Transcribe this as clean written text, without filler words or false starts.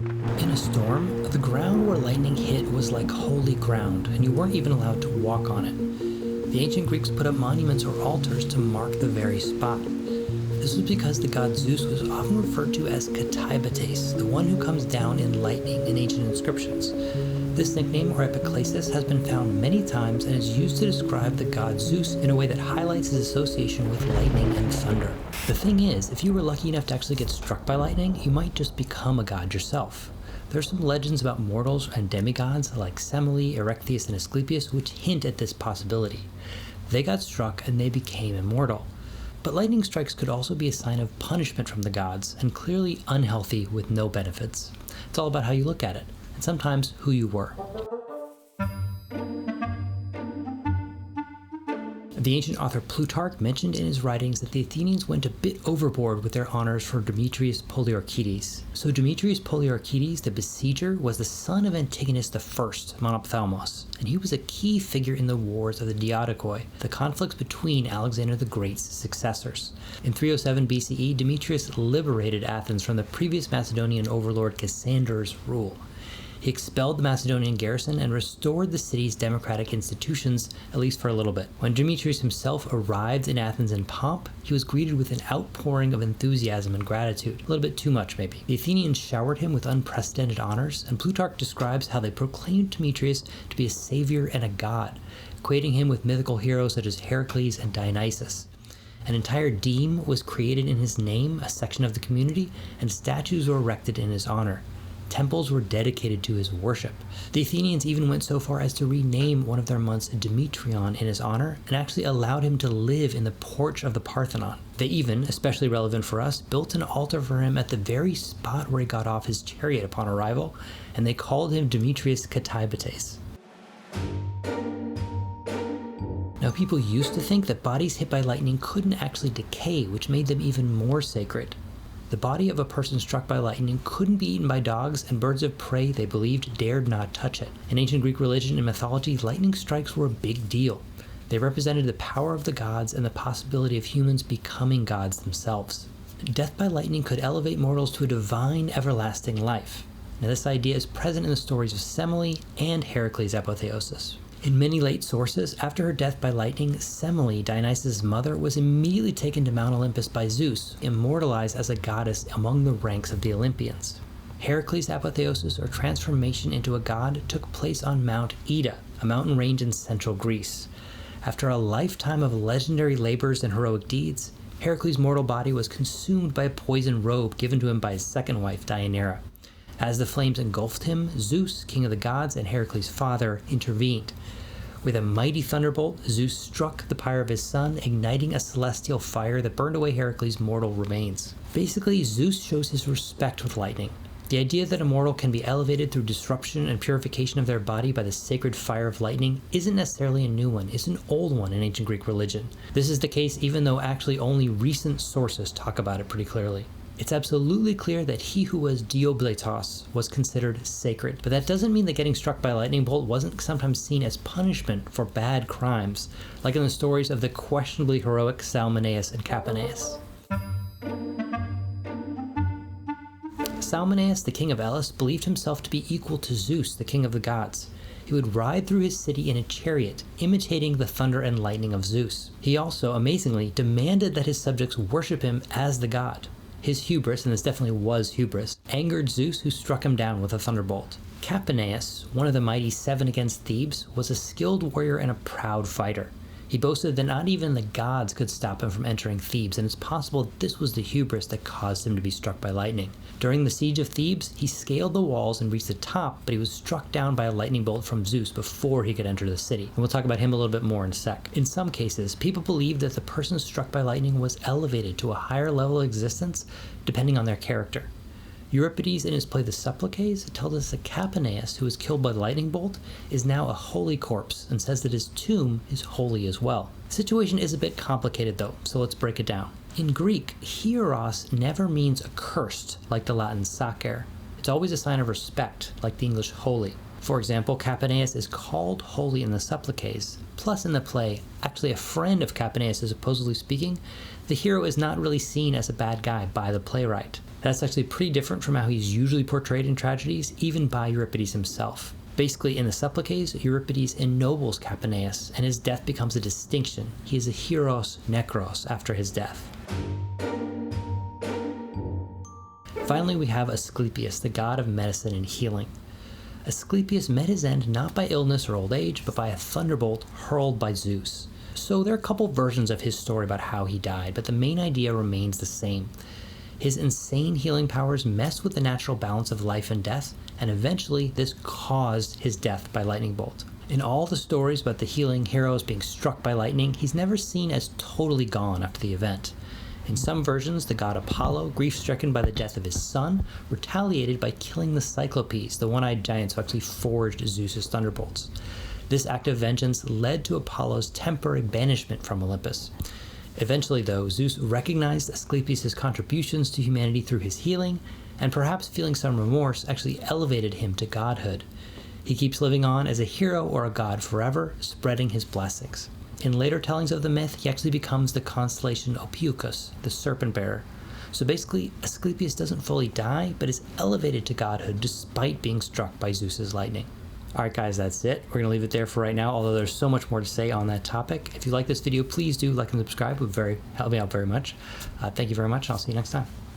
In a storm, the ground where lightning hit was like holy ground, and you weren't even allowed to walk on it. The ancient Greeks put up monuments or altars to mark the very spot. This was because the god Zeus was often referred to as Katybates, the one who comes down in lightning in ancient inscriptions. This nickname, or epiclesis, has been found many times and is used to describe the god Zeus in a way that highlights his association with lightning and thunder. The thing is, if you were lucky enough to actually get struck by lightning, you might just become a god yourself. There are some legends about mortals and demigods like Semele, Herakles, and Asklepius which hint at this possibility. They got struck and they became immortal. But lightning strikes could also be a sign of punishment from the gods, and clearly unhealthy with no benefits. It's all about how you look at it, and sometimes who you were. The ancient author Plutarch mentioned in his writings that the Athenians went a bit overboard with their honors for Demetrios Poliorchetes. So Demetrios Poliorchetes, the besieger, was the son of Antigonus I, Monophthalmos, and he was a key figure in the wars of the Diadochoi, the conflicts between Alexander the Great's successors. In 307 BCE, Demetrius liberated Athens from the previous Macedonian overlord Cassander's rule. He expelled the Macedonian garrison and restored the city's democratic institutions, at least for a little bit. When Demetrius himself arrived in Athens in pomp, he was greeted with an outpouring of enthusiasm and gratitude. A little bit too much, maybe. The Athenians showered him with unprecedented honors, and Plutarch describes how they proclaimed Demetrius to be a savior and a god, equating him with mythical heroes such as Herakles and Dionysus. An entire deme was created in his name, a section of the community, and statues were erected in his honor. Temples were dedicated to his worship. The Athenians even went so far as to rename one of their months Demetrion in his honor, and actually allowed him to live in the porch of the Parthenon. They even, especially relevant for us, built an altar for him at the very spot where he got off his chariot upon arrival, and they called him Demetrius Katybates. Now, people used to think that bodies hit by lightning couldn't actually decay, which made them even more sacred. The body of a person struck by lightning couldn't be eaten by dogs, and birds of prey, they believed, dared not touch it. In ancient Greek religion and mythology, lightning strikes were a big deal. They represented the power of the gods and the possibility of humans becoming gods themselves. Death by lightning could elevate mortals to a divine, everlasting life. Now, this idea is present in the stories of Semele and Herakles' apotheosis. In many late sources, after her death by lightning, Semele, Dionysus' mother, was immediately taken to Mount Olympus by Zeus, immortalized as a goddess among the ranks of the Olympians. Herakles' apotheosis, or transformation into a god, took place on Mount Ida, a mountain range in central Greece. After a lifetime of legendary labors and heroic deeds, Herakles' mortal body was consumed by a poison robe given to him by his second wife, Deianira. As the flames engulfed him, Zeus, king of the gods and Herakles' father, intervened. With a mighty thunderbolt, Zeus struck the pyre of his son, igniting a celestial fire that burned away Herakles' mortal remains. Basically, Zeus shows his respect with lightning. The idea that a mortal can be elevated through disruption and purification of their body by the sacred fire of lightning isn't necessarily a new one, it's an old one in ancient Greek religion. This is the case even though actually only recent sources talk about it pretty clearly. It's absolutely clear that he who was Diobletos was considered sacred, but that doesn't mean that getting struck by a lightning bolt wasn't sometimes seen as punishment for bad crimes, like in the stories of the questionably heroic Salmoneus and Kapaneus. Salmoneus, the king of Elis, believed himself to be equal to Zeus, the king of the gods. He would ride through his city in a chariot, imitating the thunder and lightning of Zeus. He also, amazingly, demanded that his subjects worship him as the god. His hubris, and this definitely was hubris, angered Zeus, who struck him down with a thunderbolt. Kapaneus, one of the mighty 7 against Thebes, was a skilled warrior and a proud fighter. He boasted that not even the gods could stop him from entering Thebes, and it's possible that this was the hubris that caused him to be struck by lightning. During the siege of Thebes, he scaled the walls and reached the top, but he was struck down by a lightning bolt from Zeus before he could enter the city. And we'll talk about him a little bit more in a sec. In some cases, people believed that the person struck by lightning was elevated to a higher level of existence, depending on their character. Euripides, in his play The Supplices, tells us that Kapaneus, who was killed by the lightning bolt, is now a holy corpse, and says that his tomb is holy as well. The situation is a bit complicated though, so let's break it down. In Greek, hieros never means accursed, like the Latin sacer. It's always a sign of respect, like the English holy. For example, Kapaneus is called holy in the Supplices. Plus in the play, actually a friend of Kapaneus is supposedly speaking, the hero is not really seen as a bad guy by the playwright. That's actually pretty different from how he's usually portrayed in tragedies, even by Euripides himself. Basically, in the Supplices, Euripides ennobles Kapaneus, and his death becomes a distinction. He is a heros nekros after his death. Finally, we have Asklepius, the god of medicine and healing. Asklepius met his end not by illness or old age, but by a thunderbolt hurled by Zeus. So there are a couple versions of his story about how he died, but the main idea remains the same. His insane healing powers messed with the natural balance of life and death, and eventually this caused his death by lightning bolt. In all the stories about the healing heroes being struck by lightning, he's never seen as totally gone after the event. In some versions, the god Apollo, grief-stricken by the death of his son, retaliated by killing the Cyclopes, the one-eyed giants who actually forged Zeus's thunderbolts. This act of vengeance led to Apollo's temporary banishment from Olympus. Eventually, though, Zeus recognized Asklepius' contributions to humanity through his healing, and perhaps feeling some remorse, actually elevated him to godhood. He keeps living on as a hero or a god forever, spreading his blessings. In later tellings of the myth, he actually becomes the constellation Ophiuchus, the serpent bearer. So basically, Asklepius doesn't fully die, but is elevated to godhood despite being struck by Zeus's lightning. Alright guys, that's it. We're going to leave it there for right now, although there's so much more to say on that topic. If you like this video, please do like and subscribe. It would help me out very much. Thank you very much, and I'll see you next time.